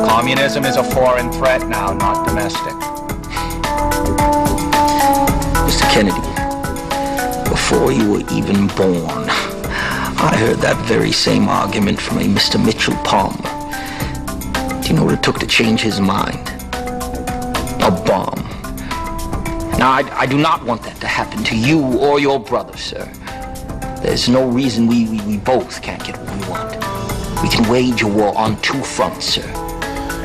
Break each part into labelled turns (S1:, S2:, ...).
S1: Communism is a foreign threat now, not domestic.
S2: Mr. Kennedy, before you were even born, I heard that very same argument from a Mr. Mitchell Palmer. Do you know what it took to change his mind? A bomb. Now, I do not want that to happen to you or your brother, sir. There's no reason we both can't get what we want. We can wage a war on two fronts, sir.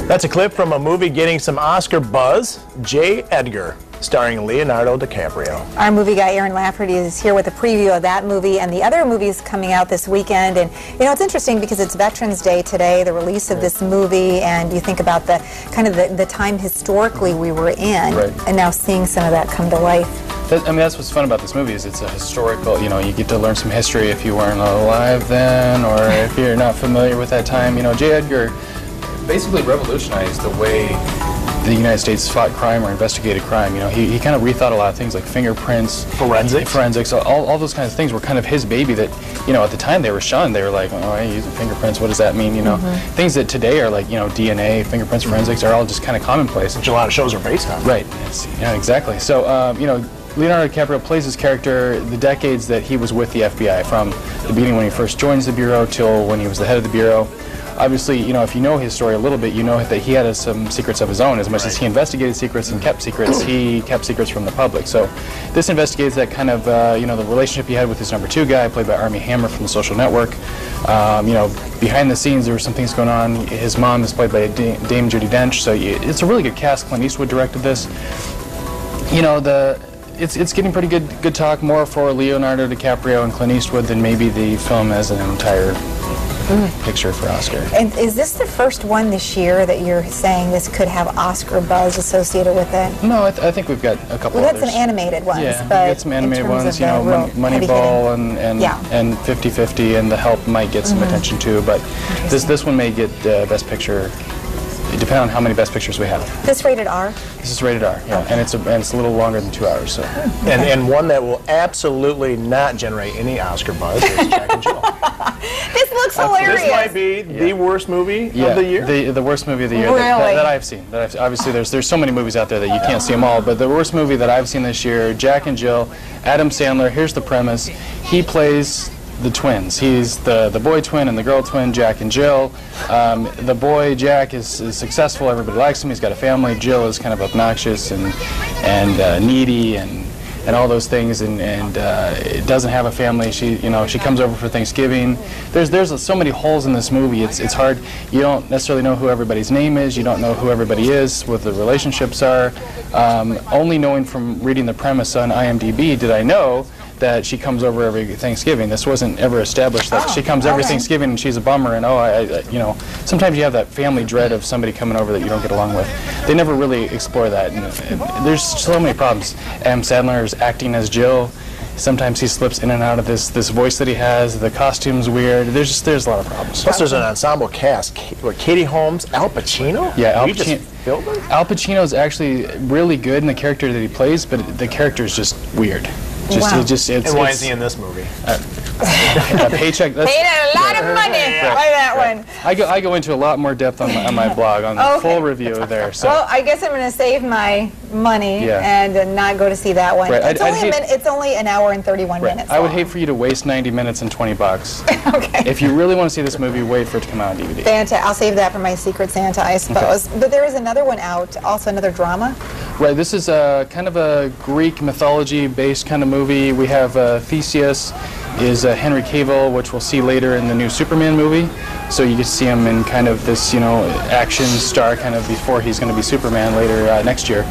S3: That's a clip from a movie getting some Oscar buzz, J. Edgar, starring Leonardo DiCaprio.
S4: Our movie guy Aaron Lafferty is here with a preview of that movie and the other movies coming out this weekend. And you know, it's interesting because it's Veterans Day today, the release of this movie, and you think about the kind of the time historically we were in, and now seeing some of that come to life.
S5: I mean, that's what's fun about this movie is it's a historical, you know, you get to learn some history if you weren't alive then, or if you're not familiar with that time. You know, J. Edgar basically revolutionized the way the United States fought crime or investigated crime. You know, he kind of rethought a lot of things like fingerprints, forensics, all those kinds of things were kind of his baby that, you know, at the time they were shunned. They were like, oh, hey, using fingerprints, what does that mean? You know, things that today are like, you know, DNA, fingerprints, forensics are all just kind of commonplace.
S3: Which a lot of shows are based on.
S5: Right, yeah, exactly. So, you know, Leonardo DiCaprio plays his character the decades that he was with the FBI, from the beginning when he first joins the Bureau till when he was the head of the Bureau. Obviously, you know, if you know his story a little bit, you know that he had some secrets of his own. As much as he investigated secrets and kept secrets, he kept secrets from the public. So this investigates that kind of, you know, the relationship he had with his #2 guy, played by Armie Hammer from The Social Network. You know, behind the scenes, there were some things going on. His mom is played by Dame Judi Dench, so it's a really good cast. Clint Eastwood directed this. You know, it's getting pretty good talk, more for Leonardo DiCaprio and Clint Eastwood than maybe the film as an entire picture for Oscar.
S4: And is this the first one this year that you're saying this could have Oscar buzz associated with it?
S5: No, I think we've got a couple.
S4: We've got
S5: others.
S4: some animated ones.
S5: Yeah,
S4: but
S5: we've got some animated ones. You know, Moneyball and 50-50, and The Help might get some attention too. But this one may get Best Picture. Depending on how many Best Pictures we have.
S4: This rated R?
S5: This is rated R, yeah, and it's a little longer than 2 hours. So.
S3: And one that will absolutely not generate any Oscar buzz is Jack and Jill.
S4: This looks hilarious.
S3: This might be the worst movie of the year?
S5: The worst movie of the year
S4: really?
S5: that I've seen. Obviously, there's so many movies out there that you can't see them all, but the worst movie that I've seen this year, Jack and Jill, Adam Sandler. Here's the premise. He plays the twins. He's the boy twin and the girl twin, Jack and Jill. The boy, Jack, is successful. Everybody likes him. He's got a family. Jill is kind of obnoxious and needy and all those things, and doesn't have a family. She comes over for Thanksgiving. There's so many holes in this movie. It's hard. You don't necessarily know who everybody's name is. You don't know who everybody is, what the relationships are. Only knowing from reading the premise on IMDb did I know that she comes over every Thanksgiving. This wasn't ever established that she comes every Thanksgiving and she's a bummer, and you know, sometimes you have that family dread of somebody coming over that you don't get along with. They never really explore that, and there's so many problems. Adam Sandler is acting as Jill. Sometimes he slips in and out of this voice that he has. The costume's weird. There's a lot of problems.
S3: Plus, there's an ensemble cast. Katie Holmes, Al Pacino.
S5: Yeah, Al Pacino is actually really good in the character that he plays, but the character is just weird.
S3: And why is he in this movie?
S5: A paycheck. That's,
S4: paid a lot of money by that one.
S5: I go into a lot more depth on my blog on the full review there. So.
S4: Well, I guess I'm going to save my money and not go to see that one.
S5: Right.
S4: It's only an hour and 31 minutes.
S5: I would hate for you to waste 90 minutes and $20. Okay. If you really want to see this movie, wait for it to come out on DVD.
S4: Fantastic. I'll save that for my Secret Santa, I suppose. Okay. But there is another one out, also another drama.
S5: Right. This is kind of a Greek mythology-based kind of movie. We have Theseus is Henry Cavill, which we'll see later in the new Superman movie. So you get to see him in kind of this, you know, action star kind of before he's going to be Superman later next year.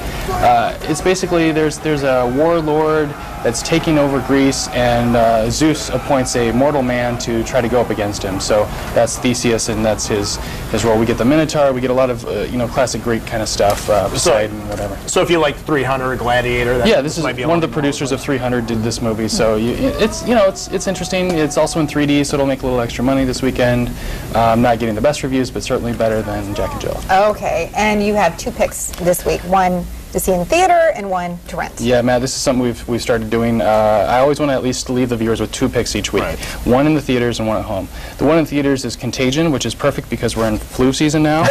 S5: It's basically there's a warlord that's taking over Greece, and Zeus appoints a mortal man to try to go up against him. So that's Theseus, and that's his role. We get the Minotaur. We get a lot of you know, classic Greek kind of stuff, Poseidon, whatever.
S3: So if you like 300 or Gladiator,
S5: this is one of the producers of 300 did this movie. So it's interesting. It's also in 3D, so it'll make a little extra money this weekend. Not getting the best reviews, but certainly better than Jack and Jill.
S4: Okay, and you have two picks this week. One to see in theater and one to rent.
S5: Yeah, Matt, this is something we've started doing. I always want to at least leave the viewers with 2 picks each week. Right. One in the theaters and one at home. The one in theaters is Contagion, which is perfect because we're in flu season now.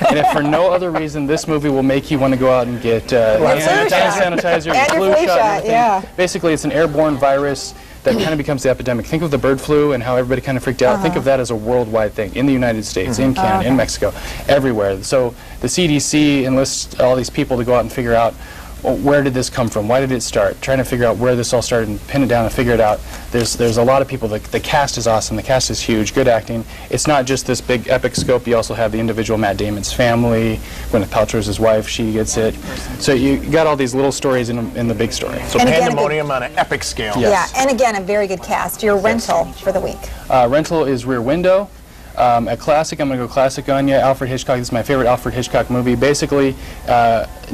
S5: And if for no other reason, this movie will make you want to go out and get hand sanitizer,
S4: and
S5: flu shot, and everything.
S4: Yeah.
S5: Basically, it's an airborne virus that kind of becomes the epidemic. Think of the bird flu and how everybody kind of freaked out. Think of that as a worldwide thing in the United States, in Canada, in Mexico, everywhere. So the CDC enlists all these people to go out and figure out, well, where did this come from? Why did it start? Trying to figure out where this all started and pin it down and figure it out. There's a lot of people. The cast is awesome. The cast is huge. Good acting. It's not just this big epic scope. You also have the individual Matt Damon's family. Gwyneth Paltrow's his wife. She gets it. So you got all these little stories in the big story.
S3: So pandemonium on an epic scale.
S5: Yes.
S4: Yeah, and again, a very good cast. Your rental for the week.
S5: Rental is Rear Window. A classic, I'm going to go classic on you. Alfred Hitchcock. This is my favorite Alfred Hitchcock movie. Basically,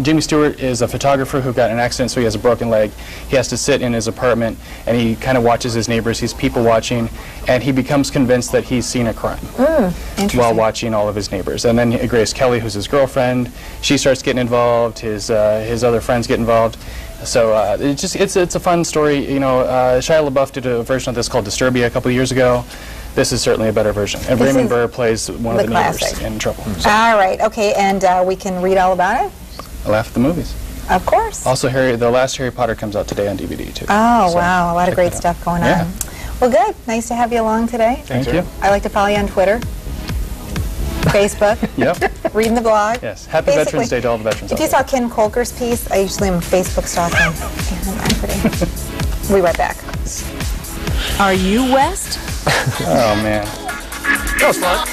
S5: Jimmy Stewart is a photographer who got in an accident, so he has a broken leg. He has to sit in his apartment, and he kind of watches his neighbors. He's people watching, and he becomes convinced that he's seen a crime while watching all of his neighbors. And then Grace Kelly, who's his girlfriend, she starts getting involved. His other friends get involved. So it's a fun story. You know, Shia LaBeouf did a version of this called Disturbia a couple of years ago. This is certainly a better version. And Raymond Burr plays one of the neighbors in Trouble. So.
S4: All right, okay, and we can read all about it?
S5: I laugh at the movies.
S4: Of course.
S5: Also, the last Harry Potter comes out today on DVD, too.
S4: Oh, so wow, a lot of great stuff going on. Well, good. Nice to have you along today.
S5: Thank you.
S4: I like to follow you on Twitter, Facebook, reading the blog.
S5: Yes, happy Veterans Day to all the veterans.
S4: If you saw Ken Colker's piece, I usually am Facebook stalking. We'll be right back.
S6: Are you West?
S5: Oh, man.
S3: Go, Slut.